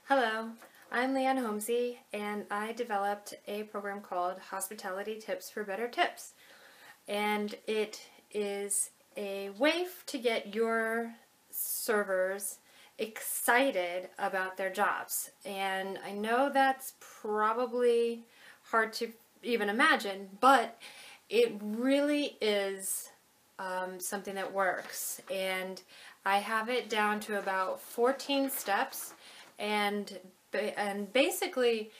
Hello, I'm Leanne Holmesy, and I developed a program called Hospitality Tips for Better Tips. And it is a way to get your servers excited about their jobs. And I know that's probably hard to even imagine, but it really is something that works. And I have it down to about 14 steps. And basically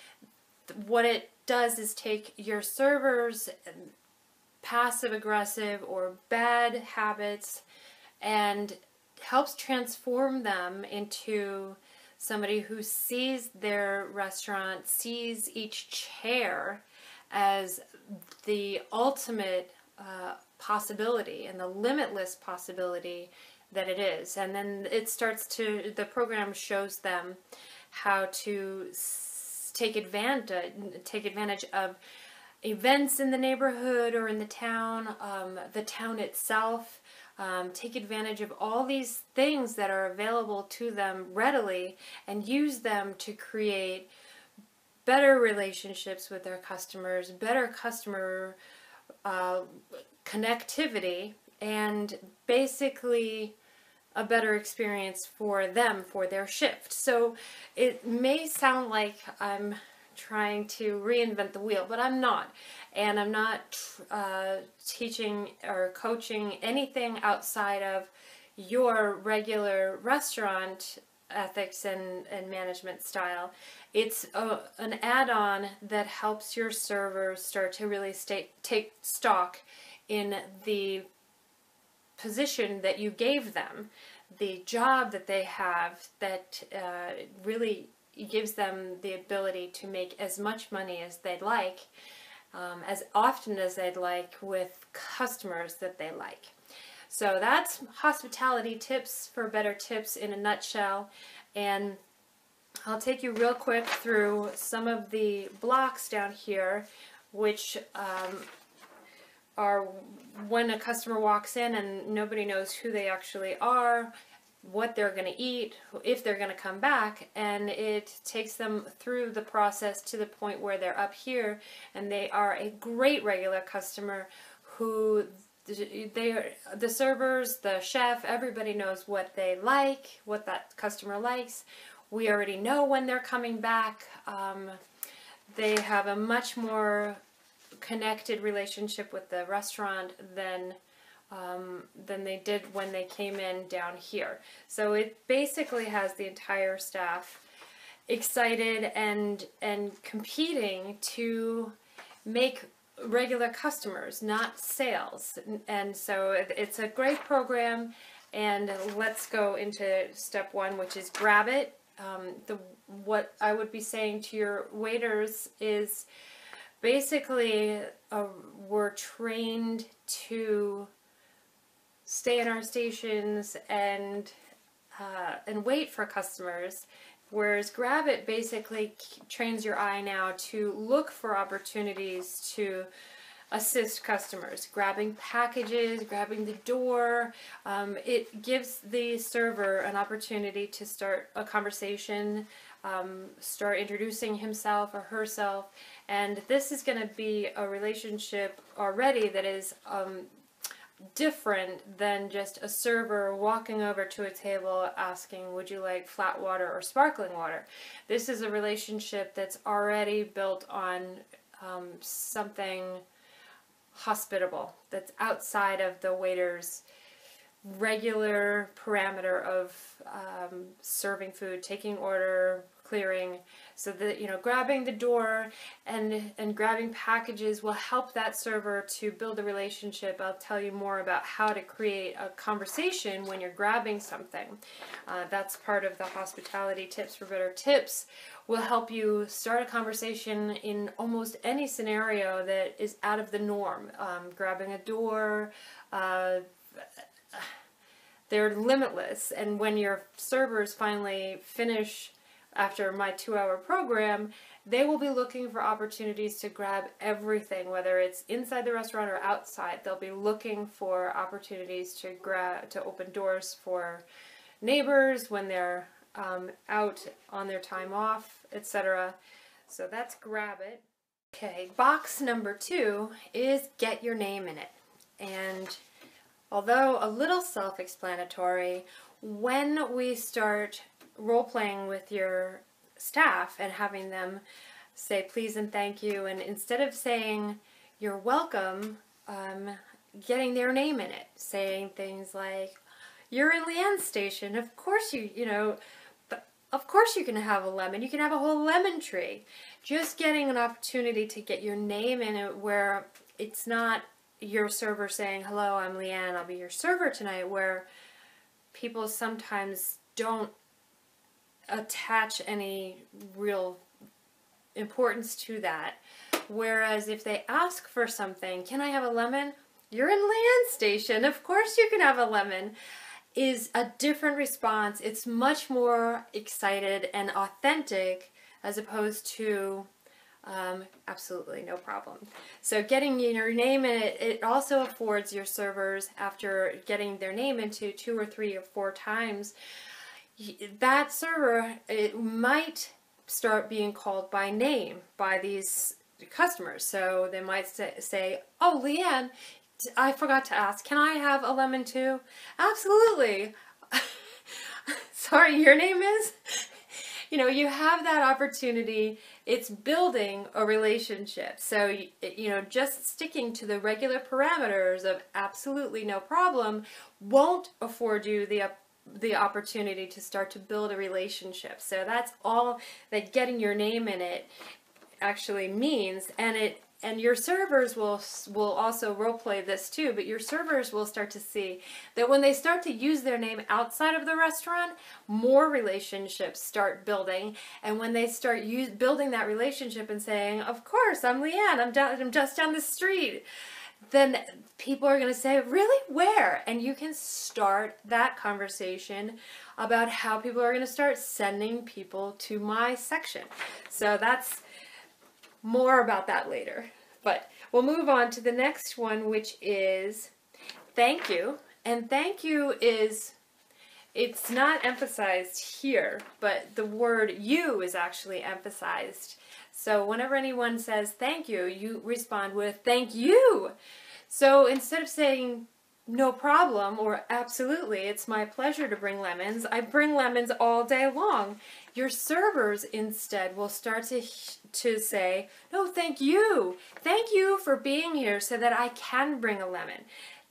what it does is take your servers' passive aggressive or bad habits and helps transform them into somebody who sees their restaurant, sees each chair as the ultimate possibility and the limitless possibility that it is. And then the program shows them how to take advantage of events in the neighborhood or in the town itself, take advantage of all these things that are available to them readily and use them to create better relationships with their customers, better customer connectivity, and basically a better experience for them for their shift. So it may sound like I'm trying to reinvent the wheel, but I'm not. And I'm not teaching or coaching anything outside of your regular restaurant ethics and management style. It's an add-on that helps your servers start to really take stock in the position that you gave them, the job that they have that really gives them the ability to make as much money as they'd like, as often as they'd like, with customers that they like. So that's Hospitality Tips for Better Tips in a nutshell. And I'll take you real quick through some of the blocks down here, which are when a customer walks in and nobody knows who they actually are, what they're going to eat, if they're going to come back, and it takes them through the process to the point where they're up here and they are a great regular customer who the servers, the chef, everybody knows what they like, what that customer likes. We already know when they're coming back. They have a much more connected relationship with the restaurant than they did when they came in down here. So it basically has the entire staff excited and competing to make regular customers, not sales. And so it's a great program. And let's go into step one, which is grab it. What I would be saying to your waiters is basically we're trained to stay in our stations and wait for customers, whereas grab it basically trains your eye now to look for opportunities to assist customers, grabbing packages, grabbing the door. It gives the server an opportunity to start a conversation, start introducing himself or herself, and this is going to be a relationship already that is different than just a server walking over to a table asking, would you like flat water or sparkling water? This is a relationship that's already built on something hospitable, that's outside of the waiter's regular parameter of serving food, taking order, clearing. So that, grabbing the door and grabbing packages will help that server to build a relationship. I'll tell you more about how to create a conversation when you're grabbing something. That's part of the Hospitality Tips for Better Tips. Will help you start a conversation in almost any scenario that is out of the norm. Grabbing a door, they're limitless, and when your servers finally finish after my 2-hour program, they will be looking for opportunities to grab everything, whether it's inside the restaurant or outside. They'll be looking for opportunities to open doors for neighbors when they're out on their time off, etc. So that's grab it. Okay, box number 2 is get your name in it. And although a little self-explanatory, when we start role-playing with your staff and having them say please and thank you, and instead of saying you're welcome, getting their name in it, saying things like, you're in Leanne's station, of course of course you can have a lemon, you can have a whole lemon tree. Just getting an opportunity to get your name in it where it's not your server saying, hello, I'm Leanne, I'll be your server tonight, where people sometimes don't attach any real importance to that. Whereas if they ask for something, can I have a lemon? You're in Leanne's station, of course you can have a lemon, is a different response. It's much more excited and authentic as opposed to absolutely no problem. So getting your name in it, it also affords your servers, after getting their name into 2 or 3 or 4 times, that server, it might start being called by name by these customers. So they might say, oh, Leanne, I forgot to ask, can I have a lemon too? Absolutely. Sorry, your name is? You have that opportunity. It's building a relationship. So, just sticking to the regular parameters of absolutely no problem won't afford you the opportunity to start to build a relationship. So that's all that getting your name in it actually means, and your servers will also role play this too, but your servers will start to see that when they start to use their name outside of the restaurant, more relationships start building. And when they start building that relationship and saying, of course, I'm Leanne, I'm just down the street, then people are going to say, really, where? And you can start that conversation about how people are going to start sending people to my section. So that's more about that later. But we'll move on to the next one, which is thank you. And thank you it's not emphasized here, but the word you is actually emphasized. So whenever anyone says thank you, you respond with thank you. So instead of saying no problem or absolutely, it's my pleasure to bring lemons, I bring lemons all day long, your servers instead will start to say, no, thank you. Thank you for being here so that I can bring a lemon.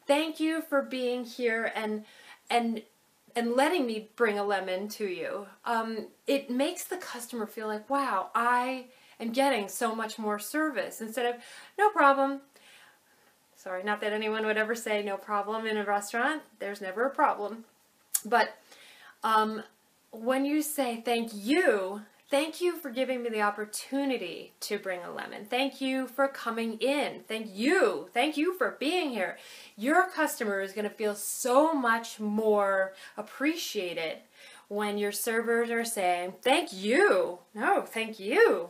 Thank you for being here and letting me bring a lemon to you. It makes the customer feel like, wow, I am getting so much more service, instead of no problem. Sorry, not that anyone would ever say no problem in a restaurant. There's never a problem. But when you say thank you for giving me the opportunity to bring a lemon. Thank you for coming in. Thank you for being here. Your customer is going to feel so much more appreciated when your servers are saying thank you. No, thank you.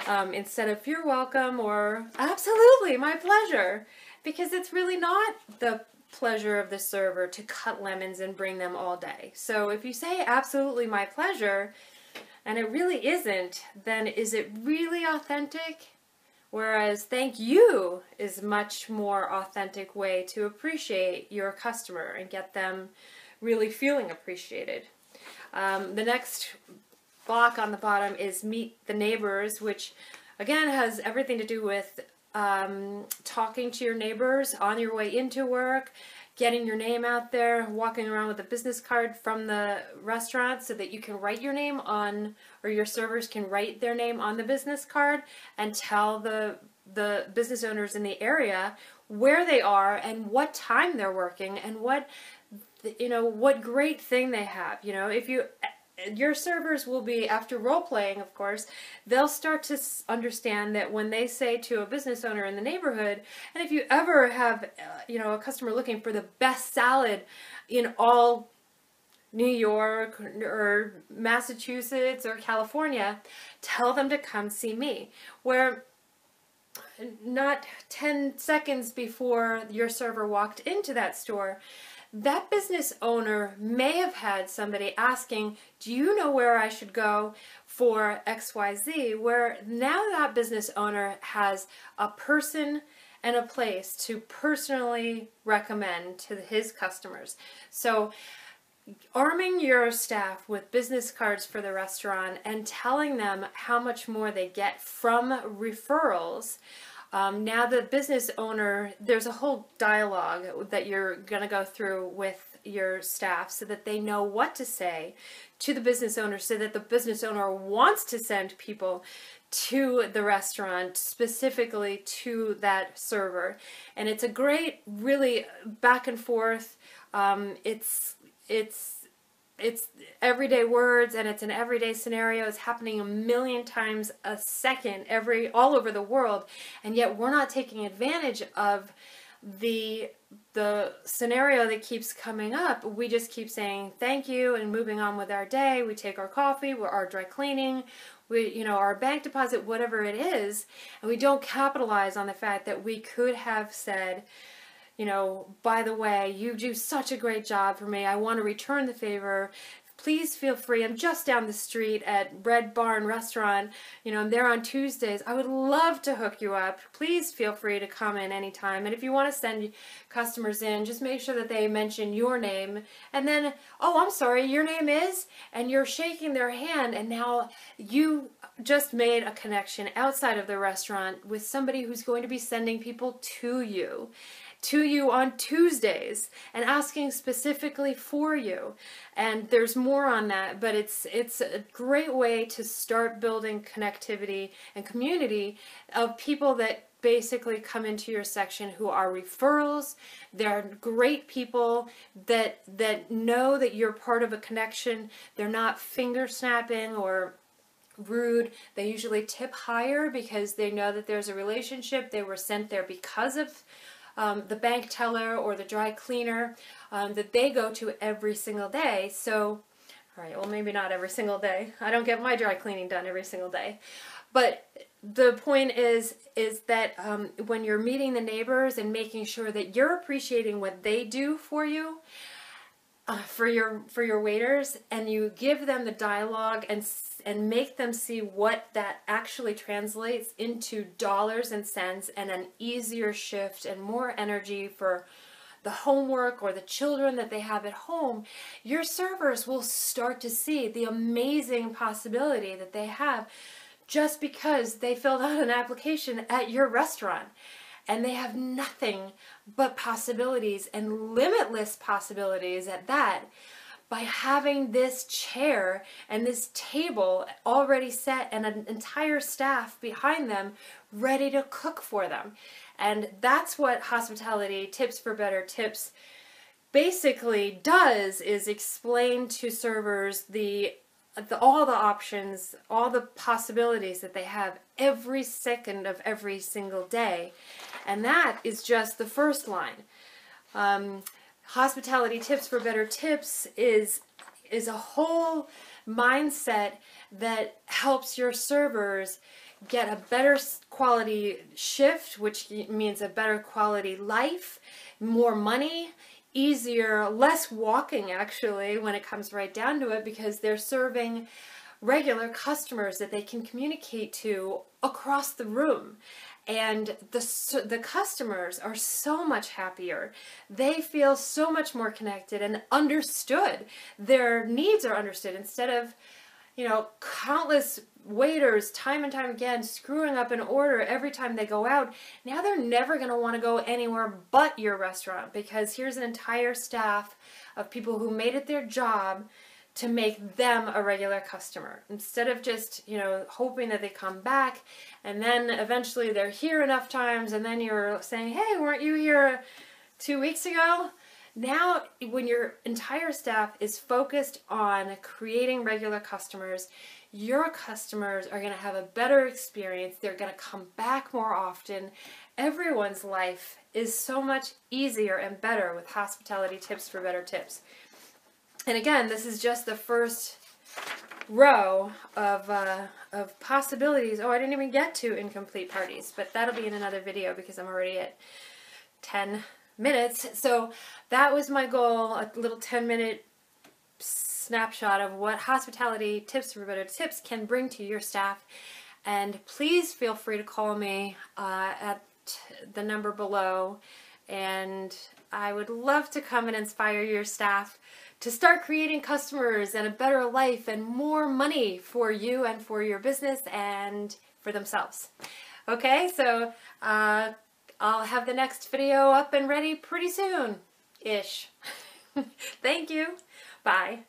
Instead of you're welcome or absolutely, my pleasure. Because it's really not the pleasure of the server to cut lemons and bring them all day. So if you say absolutely my pleasure, and it really isn't, then is it really authentic? Whereas thank you is much more authentic way to appreciate your customer and get them really feeling appreciated. The next block on the bottom is meet the neighbors, which again has everything to do with talking to your neighbors on your way into work, getting your name out there, walking around with a business card from the restaurant so that you can write your name on, or your servers can write their name on the business card and tell the business owners in the area where they are and what time they're working and what great thing they have. Your servers will be, after role-playing, of course, they'll start to understand that when they say to a business owner in the neighborhood, and if you ever have, a customer looking for the best salad in all New York or Massachusetts or California, tell them to come see me. Where not 10 seconds before your server walked into that store, that business owner may have had somebody asking, do you know where I should go for XYZ? Where now that business owner has a person and a place to personally recommend to his customers. So arming your staff with business cards for the restaurant and telling them how much more they get from referrals. Now the business owner, there's a whole dialogue that you're going to go through with your staff so that they know what to say to the business owner, so that the business owner wants to send people to the restaurant, specifically to that server. And it's a great, really back and forth. It's everyday words, and it's an everyday scenario. It's happening a million times a second all over the world, and yet we're not taking advantage of the scenario that keeps coming up. We just keep saying thank you and moving on with our day. We take our coffee, our dry cleaning, our bank deposit, whatever it is, and we don't capitalize on the fact that we could have said, by the way, you do such a great job for me. I want to return the favor. Please feel free. I'm just down the street at Red Barn Restaurant. I'm there on Tuesdays. I would love to hook you up. Please feel free to come in anytime. And if you want to send customers in, just make sure that they mention your name. And then, oh, I'm sorry, your name is? And you're shaking their hand. And now you just made a connection outside of the restaurant with somebody who's going to be sending people to you on Tuesdays and asking specifically for you. And there's more on that, but it's a great way to start building connectivity and community of people that basically come into your section who are referrals. They're great people that know that you're part of a connection. They're not finger snapping or rude. They usually tip higher because they know that there's a relationship. They were sent there because of the bank teller or the dry cleaner that they go to every single day. So, all right, well, maybe not every single day. I don't get my dry cleaning done every single day. But the point is that when you're meeting the neighbors and making sure that you're appreciating what they do for you, for your waiters, and you give them the dialogue and make them see what that actually translates into dollars and cents and an easier shift and more energy for the homework or the children that they have at home, your servers will start to see the amazing possibility that they have just because they filled out an application at your restaurant. And they have nothing but possibilities, and limitless possibilities at that, by having this chair and this table already set and an entire staff behind them ready to cook for them. And that's what Hospitality Tips for Better Tips basically does, is explain to servers all the options, all the possibilities that they have every second of every single day. And that is just the first line. Hospitality Tips for Better Tips is a whole mindset that helps your servers get a better quality shift, which means a better quality life, more money, easier, less walking actually when it comes right down to it, because they're serving regular customers that they can communicate to across the room. And the customers are so much happier. They feel so much more connected and understood. Their needs are understood, instead of, countless waiters time and time again screwing up an order every time they go out. Now they're never going to want to go anywhere but your restaurant, because here's an entire staff of people who made it their job to make them a regular customer, instead of just, hoping that they come back and then eventually they're here enough times and then you're saying, hey, weren't you here 2 weeks ago? Now, when your entire staff is focused on creating regular customers, your customers are going to have a better experience. They're going to come back more often. Everyone's life is so much easier and better with Hospitality Tips for Better Tips. And again, this is just the first row of possibilities. Oh, I didn't even get to incomplete parties, but that'll be in another video because I'm already at 10 minutes. So that was my goal, a little 10-minute snapshot of what hospitality tips for better tips can bring to your staff. And please feel free to call me at the number below, and I would love to come and inspire your staff to start creating customers and a better life and more money for you and for your business and for themselves. Okay, so I'll have the next video up and ready pretty soon-ish. Thank you. Bye.